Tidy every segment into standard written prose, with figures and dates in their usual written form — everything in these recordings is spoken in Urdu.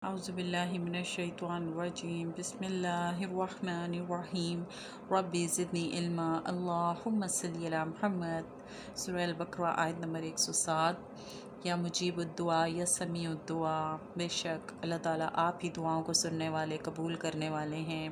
اعوذ باللہ من الشیطان الرجیم بسم اللہ الرحمن الرحیم رب زدنی علما اللہم صلی علی محمد۔ سورہ البقرہ آیت نمبر 107۔ یا مجیب الدعا یا سمیع الدعا، بے شک اللہ تعالیٰ آپ ہی دعاؤں کو سننے والے، قبول کرنے والے ہیں،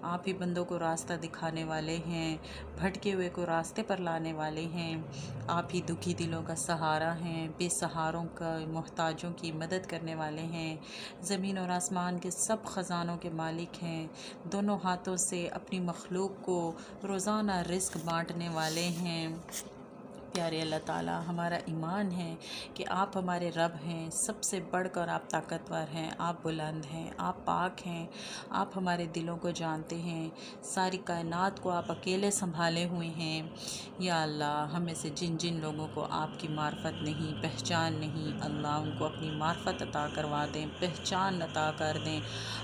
آپ ہی بندوں کو راستہ دکھانے والے ہیں، بھٹکے ہوئے کو راستے پر لانے والے ہیں، آپ ہی دکھی دلوں کا سہارا ہیں، بے سہاروں کا، محتاجوں کی مدد کرنے والے ہیں، زمین اور آسمان کے سب خزانوں کے مالک ہیں، دونوں ہاتھوں سے اپنی مخلوق کو روزانہ رزق بانٹنے والے ہیں۔ پیارے اللہ تعالیٰ، ہمارا ایمان ہے کہ آپ ہمارے رب ہیں، سب سے بڑھ کر آپ طاقتور ہیں، آپ بلند ہیں، آپ پاک ہیں، آپ ہمارے دلوں کو جانتے ہیں، ساری کائنات کو آپ اکیلے سنبھالے ہوئے ہیں۔ یا اللہ، ہمیں سے جن جن لوگوں کو آپ کی معرفت نہیں، پہچان نہیں، اللہ ان کو اپنی معرفت عطا کروا دیں، پہچان عطا کر دیں۔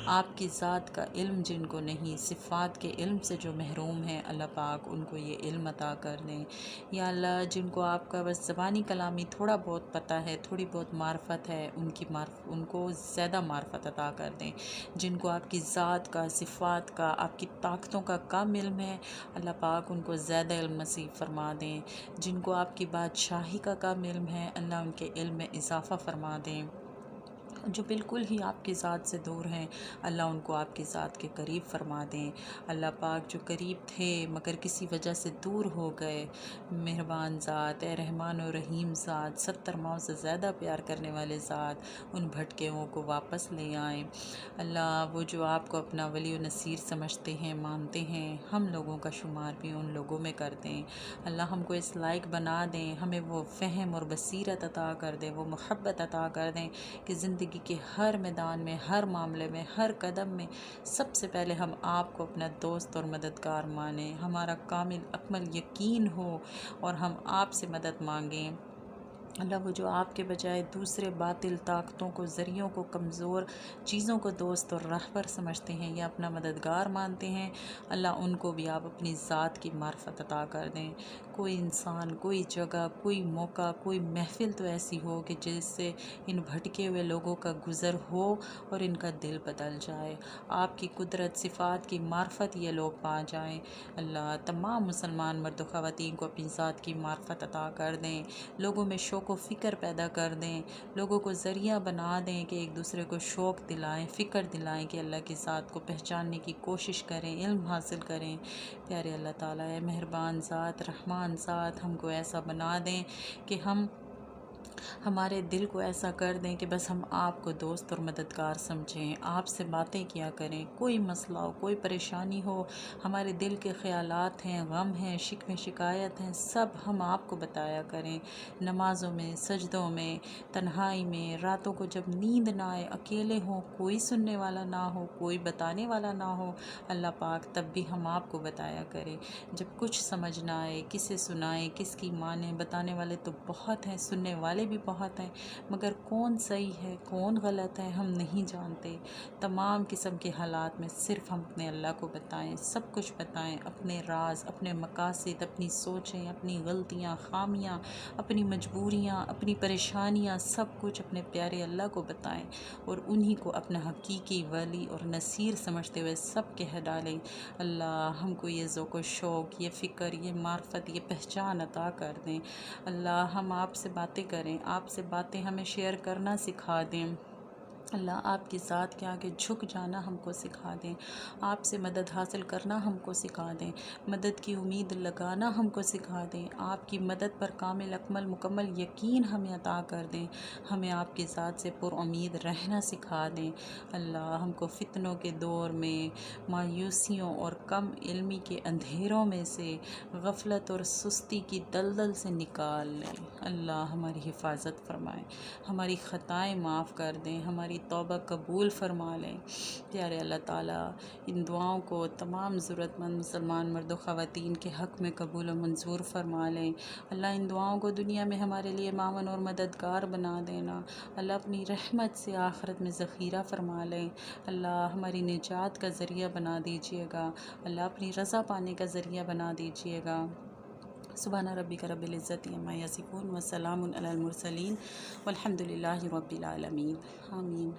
آپ کی ذات کا علم جن کو نہیں، صفات کے علم سے جو محروم ہیں، اللہ پاک ان کو یہ علم عطا کر دیں۔ یا اللہ، جن کو آپ کا بس زبانی کلامی تھوڑا بہت پتہ ہے، تھوڑی بہت معرفت ہے، ان کو زیادہ معرفت عطا کر دیں۔ جن کو آپ کی ذات کا، صفات کا، آپ کی طاقتوں کا کم علم ہے، اللہ پاک ان کو زیادہ علم نصیب فرما دیں۔ جن کو آپ کی بادشاہی کا کم علم ہے، اللہ ان کے علم میں اضافہ فرما دیں۔ جو بالکل ہی آپ کی ذات سے دور ہیں، اللہ ان کو آپ کی ذات کے قریب فرما دیں۔ اللہ پاک، جو قریب تھے مگر کسی وجہ سے دور ہو گئے، مہربان ذات، اے رحمان و رحیم ذات، 70 ماؤں سے زیادہ پیار کرنے والے ذات، ان بھٹکے ہوں کو واپس لے آئیں۔ اللہ، وہ جو آپ کو اپنا ولی و نصیر سمجھتے ہیں، مانتے ہیں، ہم لوگوں کا شمار بھی ان لوگوں میں کر دیں۔ اللہ، ہم کو اس لائق بنا دیں، ہمیں وہ فہم اور بصیرت عطا کر دیں، وہ محبت عطا کر دیں کہ زندگی کے ہر میدان میں، ہر معاملے میں، ہر قدم میں سب سے پہلے ہم آپ کو اپنا دوست اور مددگار مانیں، ہمارا کامل اکمل یقین ہو اور ہم آپ سے مدد مانگیں۔ اللہ، وہ جو آپ کے بجائے دوسرے باطل طاقتوں کو، ذریعوں کو، کمزور چیزوں کو دوست اور رہبر سمجھتے ہیں یا اپنا مددگار مانتے ہیں، اللہ ان کو بھی آپ اپنی ذات کی معرفت عطا کر دیں۔ کوئی انسان، کوئی جگہ، کوئی موقع، کوئی محفل تو ایسی ہو کہ جس سے ان بھٹکے ہوئے لوگوں کا گزر ہو اور ان کا دل بدل جائے، آپ کی قدرت، صفات کی معرفت یہ لوگ پا جائیں۔ اللہ، تمام مسلمان مرد و خواتین کو اپنی ذات کی معرفت عطا کر دیں، لوگوں میں شوق و فکر پیدا کر دیں، لوگوں کو ذریعہ بنا دیں کہ ایک دوسرے کو شوق دلائیں، فکر دلائیں کہ اللہ کی ذات کو پہچاننے کی کوشش کریں، علم حاصل کریں۔ پیارے اللہ تعالیٰ، اے مہربان ذات، رحمان ذات، ہم کو ایسا بنا دیں کہ ہمارے دل کو ایسا کر دیں کہ بس ہم آپ کو دوست اور مددگار سمجھیں، آپ سے باتیں کیا کریں، کوئی مسئلہ ہو، کوئی پریشانی ہو، ہمارے دل کے خیالات ہیں، غم ہیں، شکوے شکایت ہیں، سب ہم آپ کو بتایا کریں۔ نمازوں میں، سجدوں میں، تنہائی میں، راتوں کو جب نیند نہ آئے، اکیلے ہوں، کوئی سننے والا نہ ہو، کوئی بتانے والا نہ ہو، اللہ پاک تب بھی ہم آپ کو بتایا کریں۔ جب کچھ سمجھ نہ آئے، کسے سنائیں، کس کی مانیں، بتانے والے تو بہت ہیں، سننے والے بھی بہت ہیں، مگر کون صحیح ہے، کون غلط ہے، ہم نہیں جانتے۔ تمام قسم کے حالات میں صرف ہم اپنے اللہ کو بتائیں، سب کچھ بتائیں، اپنے راز، اپنے مقاصد، اپنی سوچیں، اپنی غلطیاں، خامیاں، اپنی مجبوریاں، اپنی پریشانیاں، سب کچھ اپنے پیارے اللہ کو بتائیں اور انہی کو اپنا حقیقی ولی اور نصیر سمجھتے ہوئے سب کہہ ڈالیں۔ اللہ، ہم کو یہ ذوق و شوق، یہ فکر، یہ معرفت، یہ پہچان عطا کر دیں۔ اللہ، ہم آپ سے باتیں کریں، آپ سے باتیں ہمیں شیئر کرنا سکھا دیں۔ اللہ، آپ کی ذات کے آگے جھک جانا ہم کو سکھا دیں، آپ سے مدد حاصل کرنا ہم کو سکھا دیں، مدد کی امید لگانا ہم کو سکھا دیں، آپ کی مدد پر کامل اکمل مکمل یقین ہمیں عطا کر دیں، ہمیں آپ کی ذات سے پر امید رہنا سکھا دیں۔ اللہ، ہم کو فتنوں کے دور میں، مایوسیوں اور کم علمی کے اندھیروں میں سے، غفلت اور سستی کی دلدل سے نکال لیں۔ اللہ، ہماری حفاظت فرمائیں، ہماری خطائیں معاف کر دیں، ہماری توبہ قبول فرما لیں۔ پیارے اللہ تعالیٰ، ان دعاؤں کو تمام ضرورت مند مسلمان مرد و خواتین کے حق میں قبول و منظور فرما لیں۔ اللہ، ان دعاؤں کو دنیا میں ہمارے لیے معاون اور مددگار بنا دینا۔ اللہ، اپنی رحمت سے آخرت میں ذخیرہ فرما لیں۔ اللہ، ہماری نجات کا ذریعہ بنا دیجیے گا۔ اللہ، اپنی رضا پانے کا ذریعہ بنا دیجیے گا۔ سبحان ربک رب العزت عما یصفون وسلام علی المرسلین والحمد للہ رب العالمین۔ آمین۔